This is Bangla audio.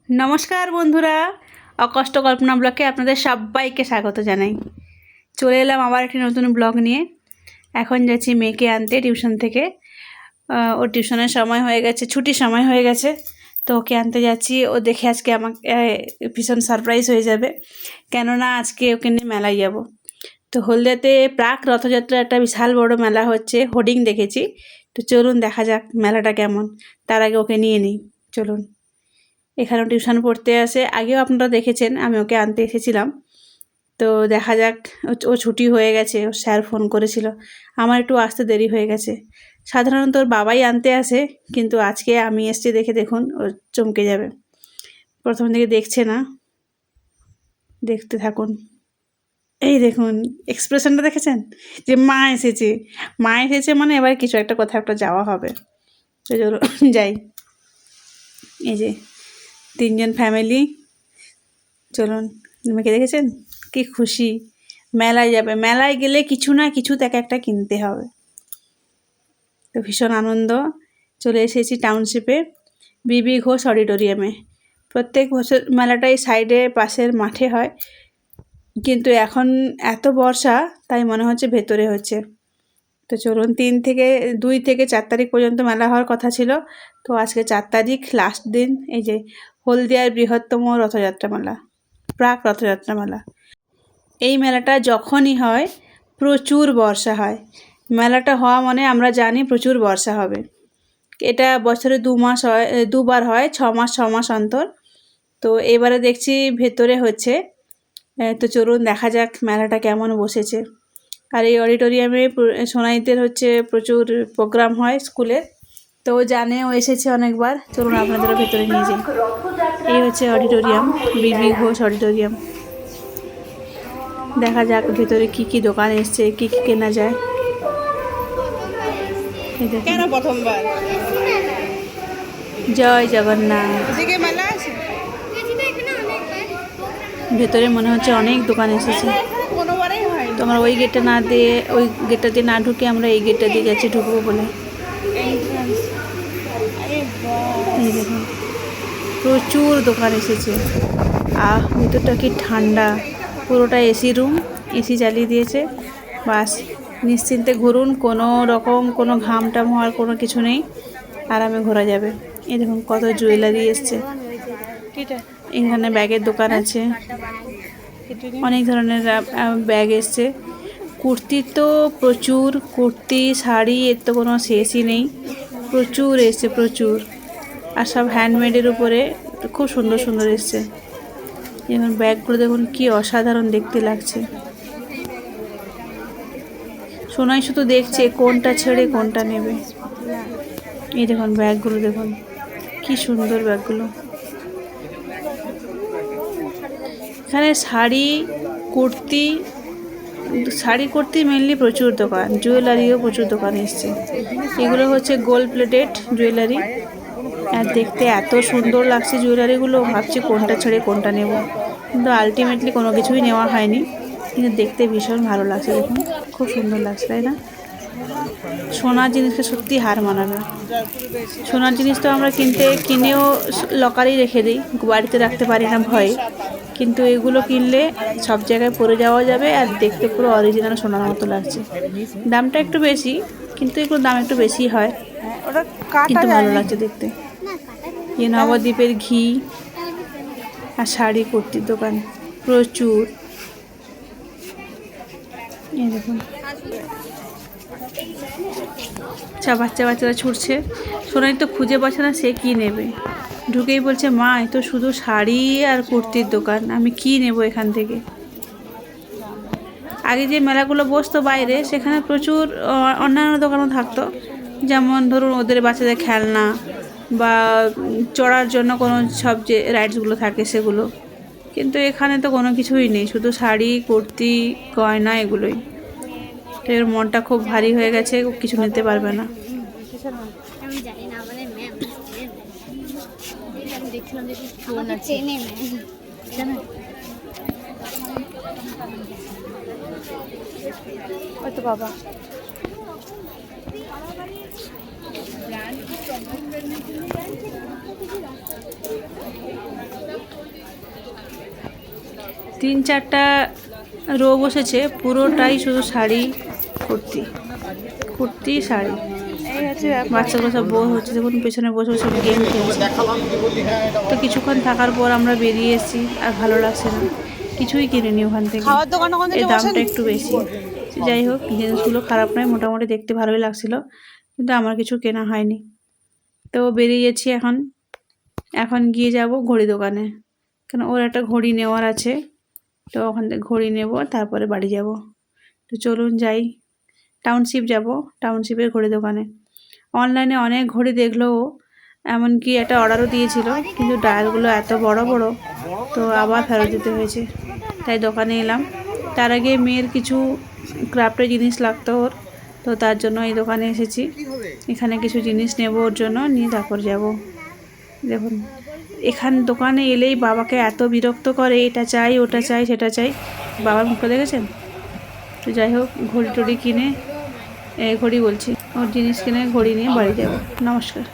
নমস্কার বন্ধুরা, অকষ্ট কল্পনা ব্লগে আপনাদের সবাইকে স্বাগত জানাই। চলে এলাম আবার একটি নতুন ব্লগ নিয়ে। এখন যাচ্ছি মেয়েকে আনতে টিউশন থেকে। ওর টিউশনের সময় হয়ে গেছে, ছুটির সময় হয়ে গেছে, তো ওকে আনতে যাচ্ছি। ও দেখে আজকে আমাকে ভীষণ সারপ্রাইজ হয়ে যাবে, কেননা আজকে ওকে নিয়ে মেলায় যাব। তো হলদিয়াতে প্রাক রথযাত্রা একটা বিশাল বড় মেলা হচ্ছে, হোর্ডিং দেখেছি। তো চলুন দেখা যাক মেলাটা কেমন। তার আগে ওকে নিয়ে নিই, চলুন। এখানেও টিউশন পড়তে আসে, আগেও আপনারা দেখেছেন, আমি ওকে আনতে এসেছিলাম। তো দেখা যাক, ও ছুটি হয়ে গেছে, ও স্যার ফোন করেছিল। আমার একটু আসতে দেরি হয়ে গেছে। সাধারণত ওর বাবাই আনতে আসে, কিন্তু আজকে আমি এসছি দেখে দেখুন ও চমকে যাবে। প্রথম দিকে দেখছে না, দেখতে থাকুন। এই দেখুন এক্সপ্রেশনটা দেখেছেন, যে মা এসেছে। মা এসেছে মানে এবার কিছু একটা কোথাও একটা যাওয়া হবে। তো চলো যাই। এই যে তিনজন ফ্যামিলি, চলুন। মেয়েকে দেখেছেন কি খুশি, মেলায় যাবে। মেলায় গেলে কিছু না কিছু তাকে একটা কিনতে হবে, তো ভীষণ আনন্দ। চলে এসেছি টাউনশিপে, বিবি ঘোষ অডিটোরিয়ামে। প্রত্যেক বছর মেলাটাই সাইডে পাশের মাঠে হয়, কিন্তু এখন এত বর্ষা তাই মনে হচ্ছে ভেতরে হচ্ছে। তো চলুন, 2 থেকে 4 তারিখ পর্যন্ত মেলা হওয়ার কথা ছিল, তো আজকে 4 তারিখ লাস্ট দিন। এই যে হলদিয়ার বৃহত্তম রথযাত্রা মেলা, প্রাক রথযাত্রা মেলা। এই মেলাটা যখনই হয় প্রচুর বর্ষা হয়। মেলাটা হওয়া মানে আমরা জানি প্রচুর বর্ষা হবে। এটা বছরে 2 মাস হয়, 2বার হয়, 6 মাস অন্তর। তো এবারে দেখছি ভেতরে হচ্ছে। তো চলুন দেখা যাক মেলাটা কেমন বসেছে। আর এই অডিটোরিয়ামে সোনাইদের হচ্ছে প্রচুর প্রোগ্রাম হয় স্কুলের, তো জানে, ও এসেছে অনেকবার। চলুন আপনাদেরও ভেতরে নিয়ে যাই। এই হচ্ছে অডিটোরিয়াম, বিবি ঘোষ অডিটোরিয়াম। দেখা যাক ভেতরে কি কি দোকান এসছে, কি কি কেনা যায়। কেন প্রথমবার? জয় জগন্নাথ। এদিকে মেলা আছে, ভেতরে মনে হচ্ছে অনেক দোকান এসেছে। কোনোবারই হয়। তো আমরা ওই গেটটা না দিয়ে, ওই গেটটা দিয়ে না ঢুকে আমরা এই গেটটা দিয়ে যাচ্ছি ঢুকবো বলে। এই দেখুন প্রচুর দোকান এসেছে। ভিতরটা কি ঠান্ডা, পুরোটা এসি রুম, এসি চালিয়ে দিয়েছে। বাস নিশ্চিন্তে ঘুরুন, কোনো রকম কোনো ঘাম টাম হওয়ার কোনো কিছু নেই, আরামে ঘোরা যাবে। এই দেখুন কত জুয়েলারি এসছে। এখানে ব্যাগের দোকান আছে, অনেক ধরনের ব্যাগ এসছে। কুর্তি তো প্রচুর, কুর্তি শাড়ি এর তো কোনো শেষই নেই, প্রচুর এসছে প্রচুর। আর সব হ্যান্ডমেডের উপরে খুব সুন্দর সুন্দর এসছে। এখন ব্যাগগুলো দেখুন কি অসাধারণ দেখতে লাগছে। সোনাই শুধু দেখছে কোনটা ছেড়ে কোনটা নেবে। এই দেখুন ব্যাগগুলো দেখুন কি সুন্দর ব্যাগগুলো। এখানে শাড়ি কুর্তি মেনলি প্রচুর দোকান, জুয়েলারিও প্রচুর দোকান এসছে। এগুলো হচ্ছে গোল্ড প্লেটেড জুয়েলারি, আর দেখতে এত সুন্দর লাগছে জুয়েলারিগুলো। ভাবছি কোনটা ছেড়ে কোনটা নেব, কিন্তু আলটিমেটলি কোনো কিছুই নেওয়া হয়নি। কিন্তু দেখতে ভীষণ ভালো লাগছে, দেখুন খুব সুন্দর লাগছে, তাই না? সোনার জিনিসকে সত্যি হার মানাবে। সোনার জিনিস তো আমরা কিনেও লকারেই রেখে দিই, বাড়িতে রাখতে পারি না ভয়ে, কিন্তু এগুলো কিনলে সব জায়গায় পরে যাওয়া যাবে, আর দেখতে পুরো অরিজিনাল সোনার মতো লাগছে। দামটা একটু বেশি, কিন্তু এগুলোর দাম একটু বেশি হয়, কিন্তু ভালো লাগছে দেখতে। এই নবদ্বীপের ঘি আর শাড়ি কুর্তির দোকান প্রচুর। এই দেখুন বাচ্চারা ছুটছে। সোনাই তো খুঁজে পাচ্ছে না সে কি নেবে, ঢুকেই বলছে মা এ তো শুধু শাড়ি আর কুর্তির দোকান, আমি কি নেব এখান থেকে। আগে যে মেলাগুলো বসতো বাইরে, সেখানে প্রচুর অন্যান্য দোকানও থাকতো, যেমন ধরুন ওদের বাচ্চাদের খেলনা বা চড়ার জন্য কোনো সব যে রাইডসগুলো থাকে সেগুলো, কিন্তু এখানে তো কোনো কিছুই নেই, শুধু শাড়ি কুর্তি গয়না এগুলোই। তো এর মনটা খুব ভারী হয়ে গেছে, কিছু নিতে পারবে না। তো বাবা 3-4টা রো বসেছে, পুরোটাই শুধু শাড়ি, কুর্তি, কুর্তি শাড়ি। এই হচ্ছে ব্যাপার। বাচ্চাগুলো সব বোর হচ্ছে, দেখুন পেছনে বসে বসে গেম খেলছে। তো কিছুক্ষণ থাকার পর আমরা বেরিয়ে এসেছি, আর ভালো লাগছে না, কিছুই কিনিনি ওখান থেকে। খাওয়ার দোকানে ওখান এর থেকে দামটা বসেন? একটু বেশি। যাই হোক, জিনিসগুলো খারাপ নয়, মোটামুটি দেখতে ভালোই লাগছিল, কিন্তু আমার কিছু কেনা হয়নি। তো বেরিয়ে যাচ্ছি এখন। এখন গিয়ে যাব ঘড়ি দোকানে, কেন ওর একটা ঘড়ি নেওয়ার আছে। তো ওখান থেকে ঘড়ি নেব, তারপরে বাড়ি যাব। তো চলুন যাই, টাউনশিপ যাব, টাউনশিপের ঘড়ি দোকানে। অনলাইনে অনেক ঘড়ি দেখলো ও, এমনকি একটা অর্ডারও দিয়েছিল, কিন্তু ডায়ালগুলো এত বড় বড়, তো আবার ফেরত দিতে হয়েছে। তাই দোকানে এলাম। তার আগে মেয়ের কিছু ক্রাফটের জিনিস লাগতো ওর, তো তার জন্য এই দোকানে এসেছি। এখানে কিছু জিনিস নেব ওর জন্য, নিয়ে তারপর যাব। দেখুন, দোকানে এলেই বাবাকে এত বিরক্ত করে, এটা চাই, ওটা চাই, সেটা চাই। বাবার মুখটা দেখেছেন? তো যাই হোক, ঘড়ি টড়ি কিনে, ঘড়ি বলছি, ওর জিনিস কিনে ঘড়ি নিয়ে বাড়ি যাব। নমস্কার।